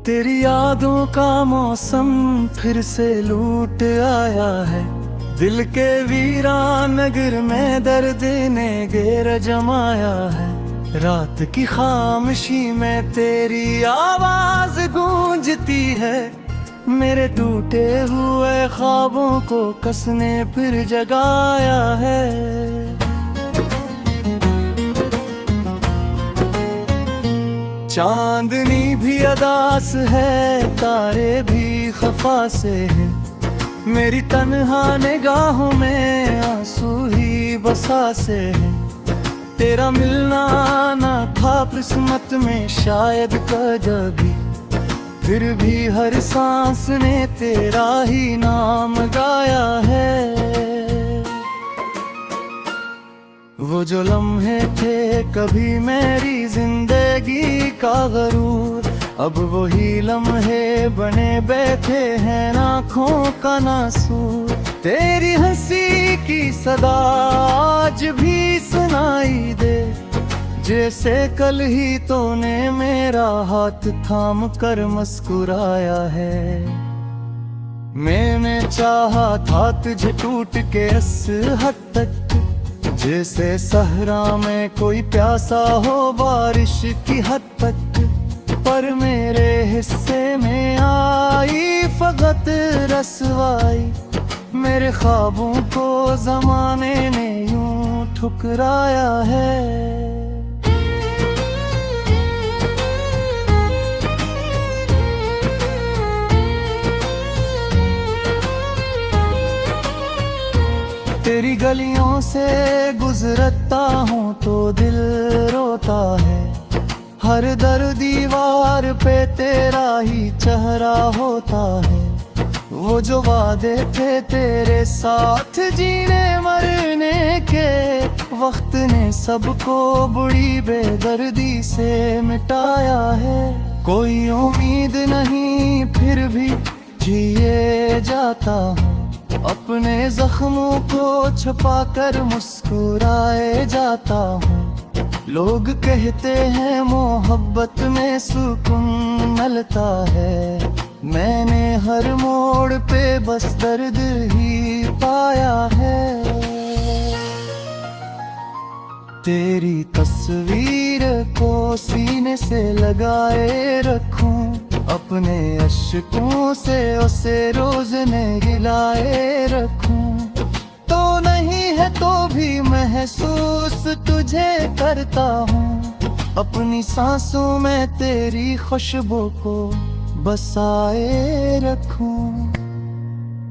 तेरी यादों का मौसम फिर से लूट आया है। दिल के वीरान नगर में दर्द ने घेर जमाया है। रात की खामोशी में तेरी आवाज गूंजती है। मेरे टूटे हुए ख्वाबों को कसने फिर जगाया है। चांदनी भी अदास है, तारे भी खफा से हैं। मेरी तन्हा निगाहों में आंसू ही बसा से हैं। तेरा मिलना ना था किस्मत में शायद कभी, फिर भी हर सांस ने तेरा ही नाम गाया है। वो जो लम्हे थे कभी मेरी जिंदगी का गरूर, अब वही लम्हे बने बैठे हैं आँखों का नासूर। तेरी हंसी की सदा आज भी सुनाई दे, जैसे कल ही तूने मेरा हाथ थाम कर मुस्कुराया है। मैंने चाहा था तुझे टूट के इस हद तक, जैसे सहरा में कोई प्यासा हो बारिश की हद तक। पर मेरे हिस्से में आई फकत रसवाई, मेरे ख्वाबों को ज़माने ने यूं ठुकराया है। तेरी गलियों से गुजरता हूँ तो दिल रोता है। हर दर दीवार पे तेरा ही चेहरा होता है। वो जो वादे थे तेरे साथ जीने मरने के, वक्त ने सबको बड़ी बेदर्दी से मिटाया है। कोई उम्मीद नहीं फिर भी जिए जाता हूँ, अपने जख्मों को छुपा कर मुस्कुराए जाता हूँ। लोग कहते हैं मोहब्बत में सुकून मिलता है, मैंने हर मोड़ पे बस दर्द ही पाया है। तेरी तस्वीर को सीने से लगाए रखूं, अपने अश्कों से उसे रोज ने गिलाए रखूं। तो नहीं है तो भी महसूस तुझे करता हूँ, अपनी सांसों में तेरी खुशबू को बसाए रखूं।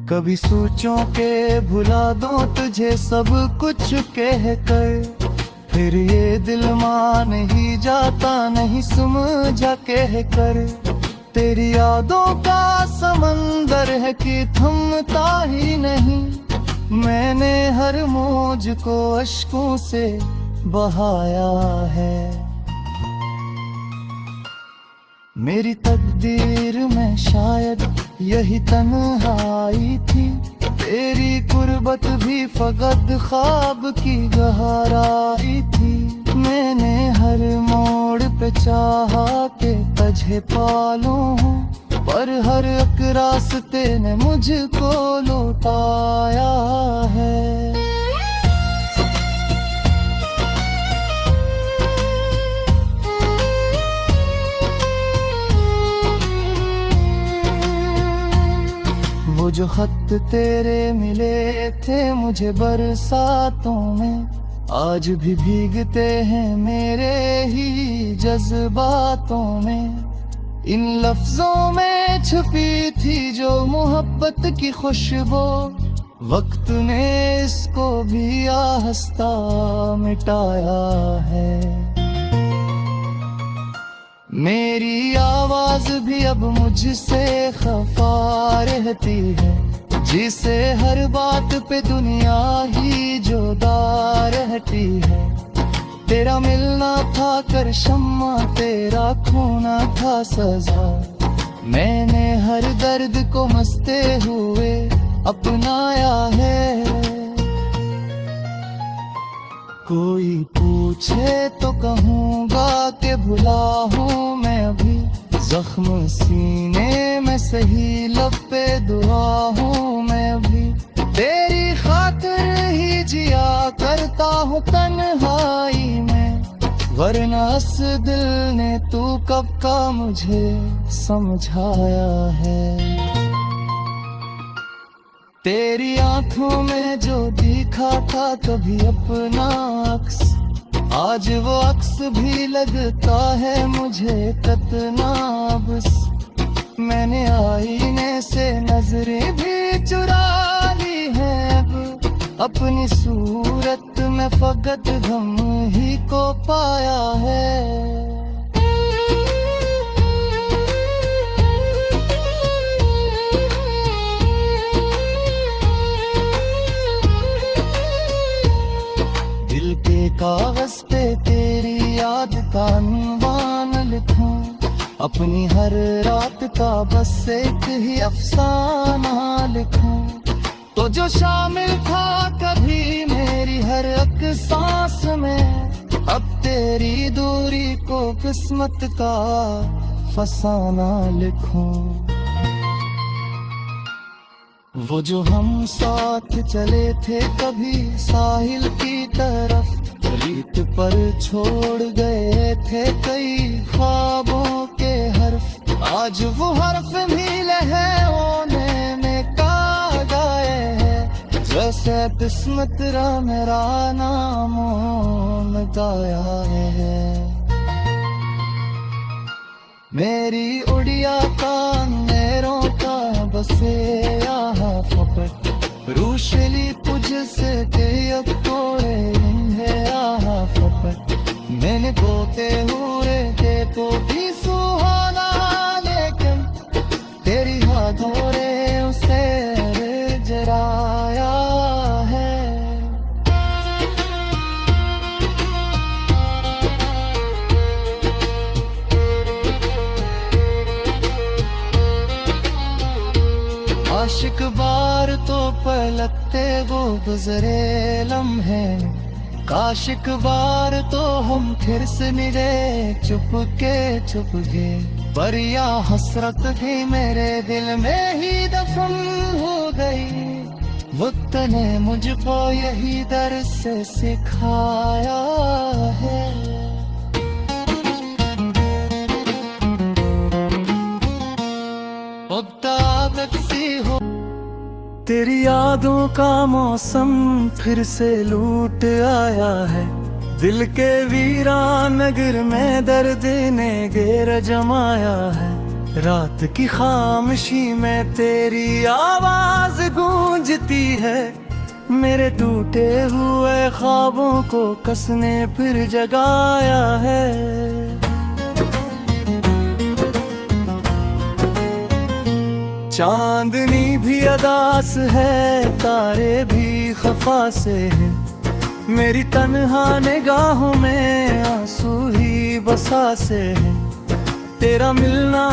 कभी सोचूं के भुला दूं तुझे सब कुछ कह कर, फिर ये दिल मान ही जाता नहीं समझा कह कर। तेरी यादों का समंदर है कि थमता ही नहीं, मैंने हर मौज को अश्कों से बहाया है। मेरी तकदीर में शायद यही तन्हाई थी, तेरी कुर्बत भी फकत ख्वाब की गहराई थी। मैंने हर मोड़ पे चाहा के तुझे पालूं, पर हर एक रास्ते ने मुझको लौटाया है। वो जो खत तेरे मिले थे मुझे बरसातों में, आज भी भीगते हैं मेरे ही जज्बातों में। इन लफ्जों में छुपी थी जो मोहब्बत की खुशबू, वक्त ने इसको भी आहिस्ता मिटाया है। मेरी आवाज भी अब मुझसे खफा रहती है, जिसे हर बात पे दुनिया ही जुदा रहती है। तेरा मिलना था कर शम्मा, तेरा खोना था सजा। मैंने हर दर्द को मसते हुए अपनाया है। कोई पूछे तो कहूँगा कि भुला हूँ मैं अभी जख्म सीने में सही, लब पे दुआ हूँ मैं भी। तेरी खातिर ही जिया करता हूँ तन्हाई में, वरना इस दिल ने तू कब का मुझे समझाया है। तेरी आंखों में जो दिखा था कभी अपना अक्स, आज वो अक्स भी लगता है मुझे कितना बस। मैंने आईने से नजरें भी चुरा ली है अब, अपनी सूरत में फकत गम ही को पाया है। दिल के कागज पे तेरी याद का अनुमान लिखूं, अपनी हर रात का बस एक ही अफसाना लिखूं। तो जो शामिल था कभी मेरी हर एक सांस में, अब तेरी दूरी को किस्मत का फसाना लिखूं। वो जो हम साथ चले थे कभी साहिल की तरफ, रीत पर छोड़ गए थे कई ख्वाबों के हर्फ, आज वो हर्फ भी लहरों में का गए हैं, जैसे किस्मत रा मेरा नाम गाया है। मेरी उड़िया का अंधेरों का बसे यहाँ फपट, रूशली तुझसे के अब तोड़े है यहाँ फपट। मैंने गोते हुए के तो भी सुहाना, लेकिन तेरी हाथों ने उसे जराया है। आशिक बार तो पलकते वो गुजरे लम्हे, काशिक बार तो हम फिर से मिले चुपके, पर या हसरत भी मेरे दिल में ही दफन हो गई। वक्त ने मुझको यही दर्द से सिखाया है। हो तेरी यादों का मौसम फिर से लूट आया है, दिल के वीरान नगर में दर्द ने घेर जमाया है। रात की खामोशी में तेरी आवाज गूंजती है, मेरे टूटे हुए ख्वाबों को कसने फिर जगाया है। चांदनी भी अदास है, तारे भी खफा से हैं, मेरी तन्हा निगाहों में आंसू ही बसा से हैं। तेरा मिलना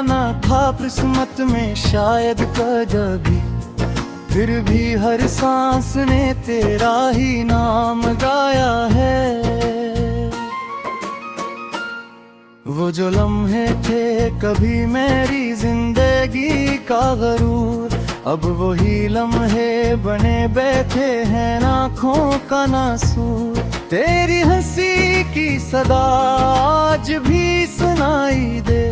ना था किस्मत में शायद कभी, फिर भी हर सांस ने तेरा ही नाम गाया है। वो जो लम्हे थे कभी मेरी जिंदगी का गरूर, अब वही लम्हे बने बैठे हैं आँखों का नासूर। तेरी हंसी की सदा आज भी सुनाई दे,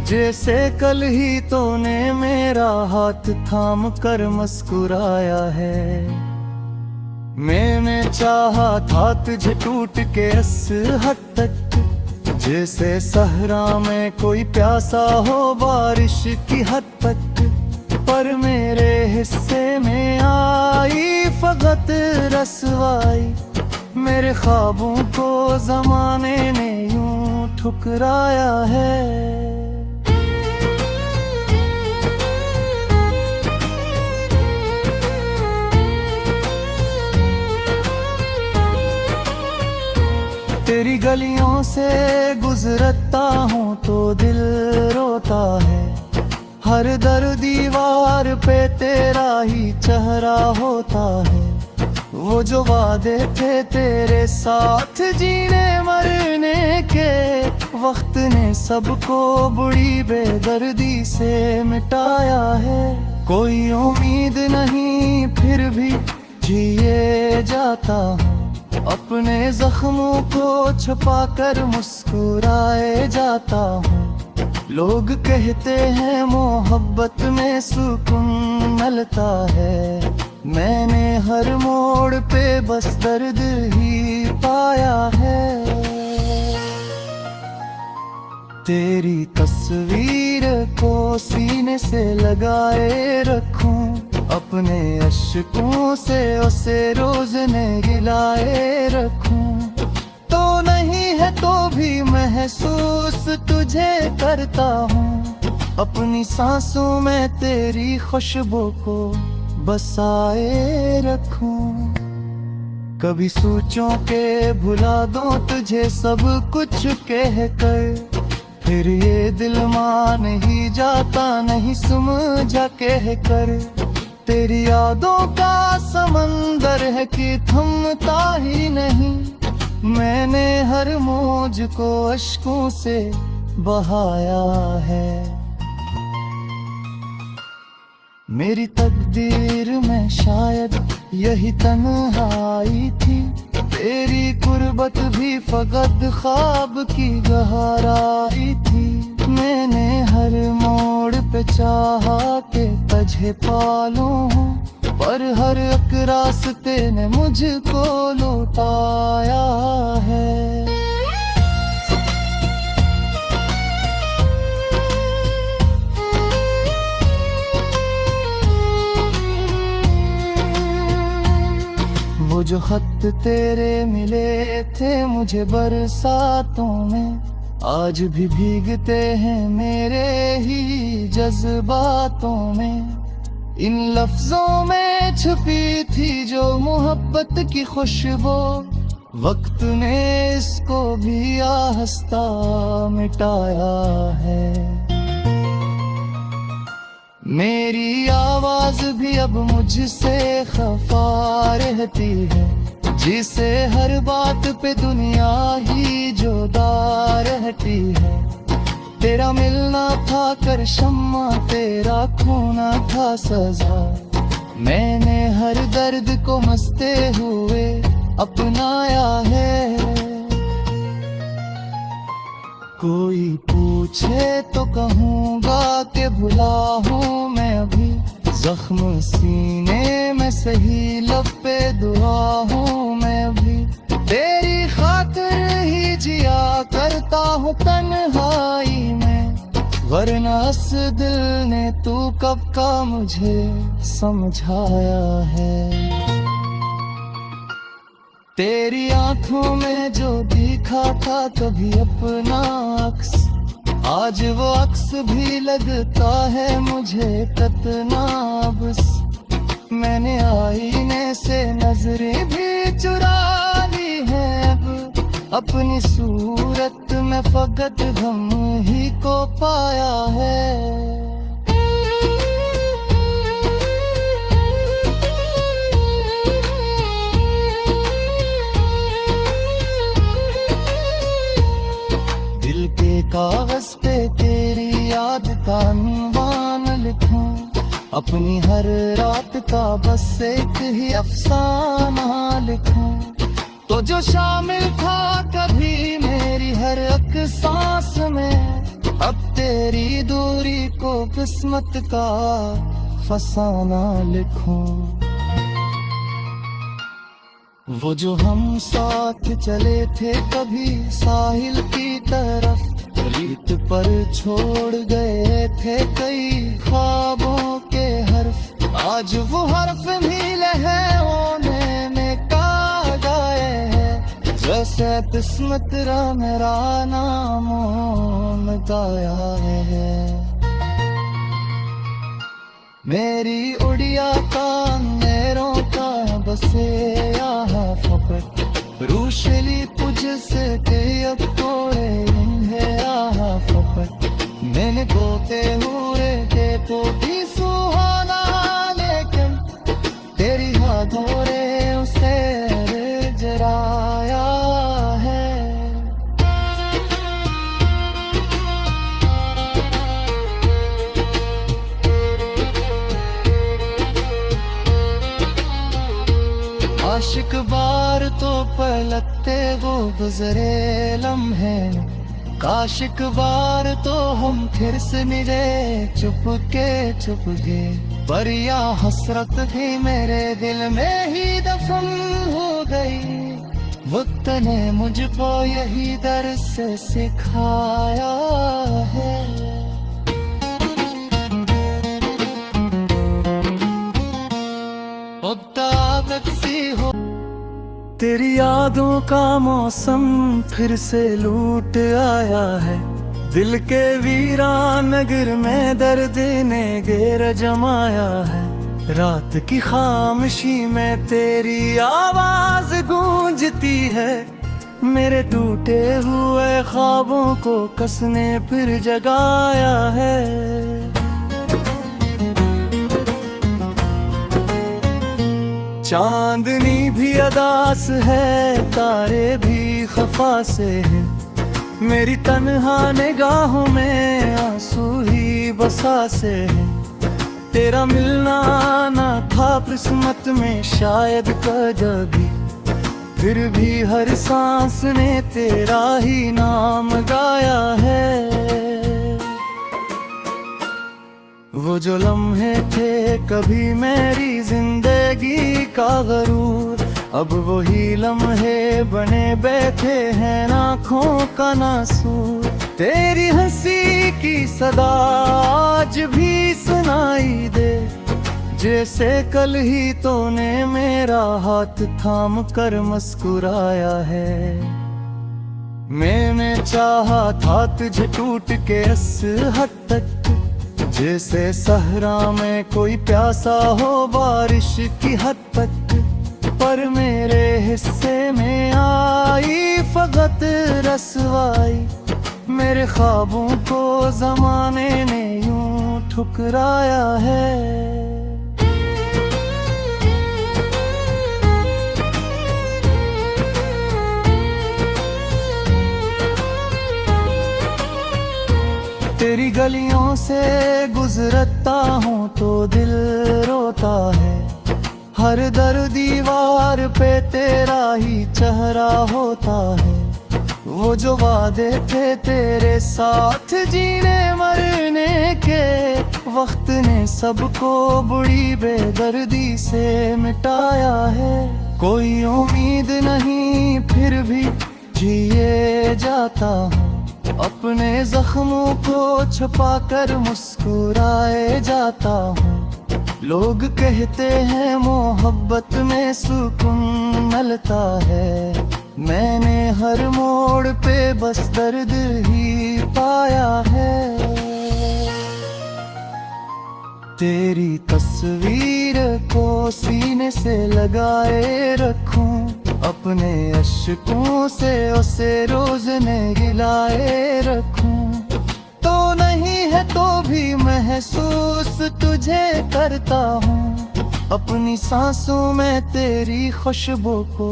जैसे कल ही तूने मेरा हाथ थाम कर मुस्कुराया है। मैंने चाहा था तुझे टूट के इस हद तक, जैसे सहरा में कोई प्यासा हो बारिश की हद तक, पर मेरे हिस्से में आई फकत रसवाई। मेरे ख्वाबों को ज़माने ने यूं ठुकराया है। तेरी गलियों से गुजरता हूँ तो दिल रोता है, हर दर दीवार पे तेरा ही चेहरा होता है। वो जो वादे थे तेरे साथ जीने मरने के, वक्त ने सबको बुरी बेदर्दी से मिटाया है। कोई उम्मीद नहीं फिर भी जिए जाता हूँ, अपने जख्मों को छुपा कर मुस्कुराए जाता हूँ। लोग कहते हैं मोहब्बत में सुकून मिलता है, मैंने हर मोड़ पे बस दर्द ही पाया है। तेरी तस्वीर को सीने से लगाए रखूं, अपने अश्कों से उसे रोज ने गिलाए रखूं। तो नहीं है तो भी महसूस तुझे करता हूँ, अपनी सांसों में तेरी खुशबू को बसाए रखूं। कभी सोचों के भुला दूं तुझे सब कुछ कह कर, फिर ये दिल मान ही जाता नहीं समझा कह कर। तेरी यादों का समंदर है कि थमता ही नहीं, मैंने हर मौज को अश्कों से बहाया है। मेरी तकदीर में शायद यही तन्हाई थी, तेरी गुर्बत भी फकत ख्वाब की गहराई थी। मैंने हर मोड़ पे चाहा के तुझे पालूं, पर हर एक रास्ते ने मुझको लौटाया है। वो जो खत तेरे मिले थे मुझे बरसातों में, आज भी भीगते हैं मेरे ही जज्बातों में। इन लफ्जों में छुपी थी जो मोहब्बत की खुशबू, वक्त ने इसको भी आहिस्ता मिटाया है। मेरी आवाज भी अब मुझसे खफा रहती है, जिसे हर बात पे दुनिया ही जुदा रहती है। तेरा मिलना था कर शम्मा, तेरा खोना था सजा, मैंने हर दर्द को मसते हुए अपनाया है। कोई पूछे तो कहूँगा कि भुला हूँ मैं अभी, जख्म सीने में सही लब पे दुआ हूँ मैं अभी। तेरी खातिर ही जिया करता हूँ तन्हाई में, वरना इस दिल ने तू कब का मुझे समझाया है। तेरी आंखों में जो दिखा था कभी अपना अक्स, आज वो अक्स भी लगता है मुझे कितना बस। मैंने आईने से नजरें भी चुरा ली है अब, अपनी सूरत में फकत गम ही को पाया है। कागज पे तेरी याद का नीवान लिखूं, अपनी हर रात का बस एक ही अफसाना लिखूं। तो जो शामिल था कभी मेरी हर एक सांस में, अब तेरी दूरी को किस्मत का फसाना लिखूं। वो जो हम साथ चले थे कभी साहिल की तरफ, रीत पर छोड़ गए थे कई ख्वाबों के हर्फ, आज वो हर्फ भी लहरों में का गए हैं। जैसे किस्मत रा मेरा नाम गाया है। मेरी उड़िया का अंधेरों का बसे यहाँ फकत, रूशली तुझसे के अब तोड़े इन्हें आहा फकत। मैंने गोते हुए के तो भी सुहाना, लेकिन तेरी हाथों रे उसे आशिक बार तो पलटते वो गुजरे लम्हे, काश एक बार तो हम फिर से मिले चुपके, पर या हसरत भी मेरे दिल में ही दफन हो गई। वक्त ने मुझको यही दर्द से सिखाया है। हो तेरी यादों का मौसम फिर से लूट आया है, दिल के वीरान नगर में दर्द ने घेर जमाया है। रात की खामोशी में तेरी आवाज गूंजती है, मेरे टूटे हुए ख्वाबों को कसने फिर जगाया है। चांदनी भी अदास है, तारे भी खफा से है, मेरी तन्हा निगाहों में आंसू ही बसा से है। तेरा मिलना ना था किस्मत में शायद कभी, फिर भी हर सांस ने तेरा ही नाम गाया है। वो जो लम्हे थे कभी मेरी जिंदगी का गरूर, अब वही लम्हे बने बैठे हैं आँखों का नासूर। तेरी हंसी की सदा आज भी सुनाई दे, जैसे कल ही तूने मेरा हाथ थाम कर मुस्कुराया है। मैंने चाहा था तुझे टूट के इस हद तक, जैसे सहरा में कोई प्यासा हो बारिश की हद तक, पर मेरे हिस्से में आई फकत रसवाई। मेरे ख्वाबों को ज़माने ने यूं ठुकराया है। तेरी गलियों से गुजरता हूँ तो दिल रोता है, हर दर दीवार पे तेरा ही चेहरा होता है। वो जो वादे थे तेरे साथ जीने मरने के, वक्त ने सबको बुरी बेदर्दी से मिटाया है। कोई उम्मीद नहीं फिर भी जिए जाता हूँ, अपने जख्मों को छुपा कर मुस्कुराए जाता हूँ। लोग कहते हैं मोहब्बत में सुकून मिलता है, मैंने हर मोड़ पे बस दर्द ही पाया है। तेरी तस्वीर को सीने से लगाए रखूं, अपने अश्कों से उसे रोज ने गिलाए रखूं। तो नहीं है तो भी महसूस तुझे करता हूँ, अपनी सांसों में तेरी खुशबू को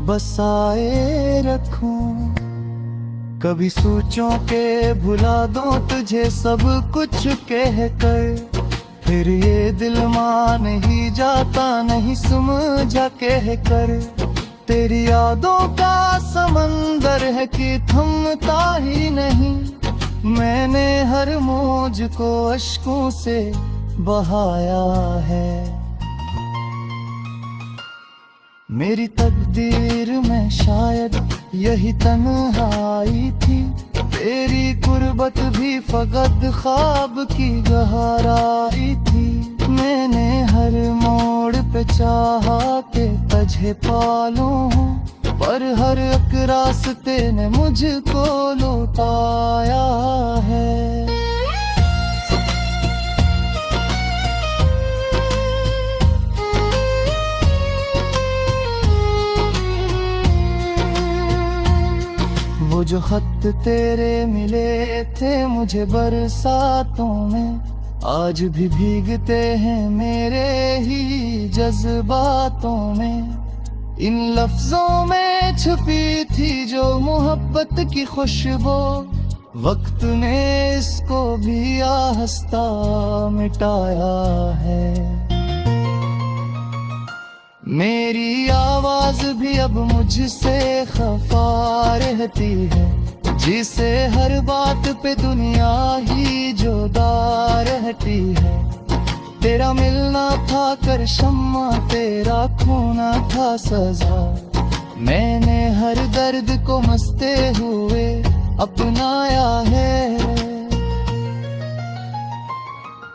बसाए रखूं। कभी सोचों के भुला दूं तुझे सब कुछ कह कर, फिर ये दिल मान ही जाता नहीं समझा कह कर। तेरी यादों का समंदर है कि थमता ही नहीं, मैंने हर मौज को अश्कों से बहाया है। मेरी तकदीर में शायद यही तन्हाई थी, तेरी गुर्बत भी फकत ख्वाब की गहराई थी। मैंने हर मोड़ पे चाहा के तुझे पालूं, पर हर एक रास्ते ने मुझको लौटाया है। वो जो खत तेरे मिले थे मुझे बरसातों में, आज भी भीगते हैं मेरे ही जज्बातों में। इन लफ्जों में छुपी थी जो मोहब्बत की खुशबू, वक्त ने इसको भी आहिस्ता मिटाया है। मेरी आवाज़ राज भी अब मुझसे खफा रहती है, जिसे हर बात पे दुनिया ही जुदा रहती है। तेरा मिलना था कर शम्मा, तेरा खोना था सजा। मैंने हर दर्द को हंसते हुए अपनाया है।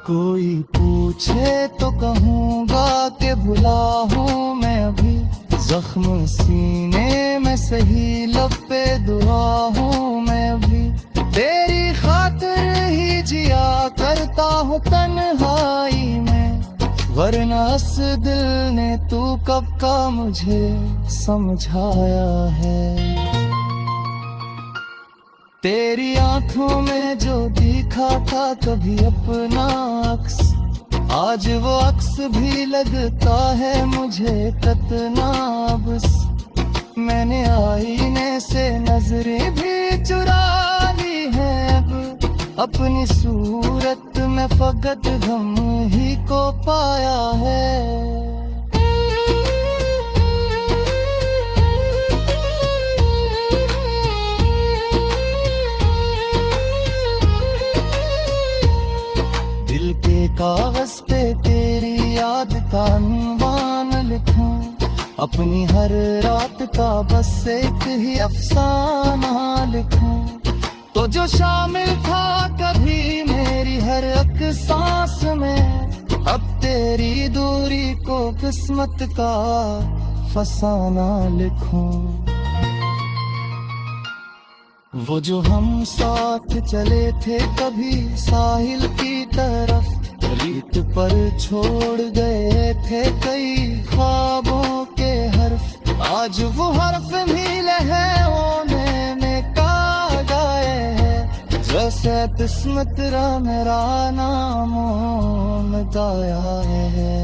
कोई पूछे तो कहूँगा कि भुला हूँ मैं अभी, जख्म सीने में सही लब पे दुआ हूँ मैं अभी। तेरी खातिर ही जिया करता हूँ तन्हाई में, वरना इस दिल ने तू कब का मुझे समझाया है। तेरी आंखों में जो दिखा था कभी अपना अक्स, आज वो अक्स भी लगता है मुझे कतना बस। मैंने आईने से नजरें भी चुरा ली है अब, अपनी सूरत में फकत गम ही को पाया है। दिल के कागज पे तेरी याद का अनुमान लिखूं, अपनी हर रात का बस एक ही अफसाना लिखूं। तो जो शामिल था कभी मेरी हर एक सांस में, अब तेरी दूरी को किस्मत का फसाना लिखूं। वो जो हम साथ चले थे कभी साहिल की तरफ, रीत पर छोड़ गए थे कई ख्वाबों के हर्फ। आज वो हर्फ भी लहरों में का गए हैं, जैसे किस्मत मेरा नामों में गाया है।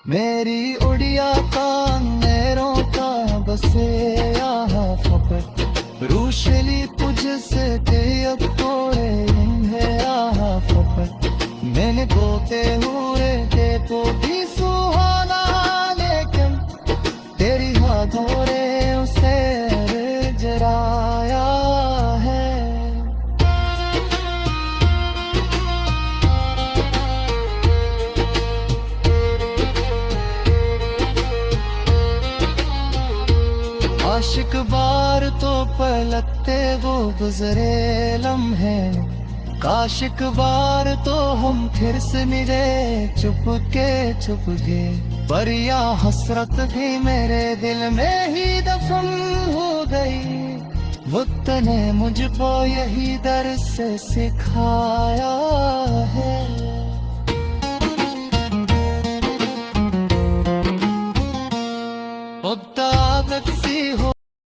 मेरी उड़िया का अंधेरों का बसे यहाँ फकत, रूशली तुझसे के अब तोड़े इन्हें यहाँ फकत। मैंने गोते हुए के तो भी सुहाना, लेकिन तेरी हाथों ने उसे जराया है। आशिक बार तो पलकते वो गुजरे लम्हे, काशिक बार तो हम फिर से मिले चुपके। पर या हसरत भी मेरे दिल में ही दफन हो गई, वक्त ने मुझको यही दर्द से सिखाया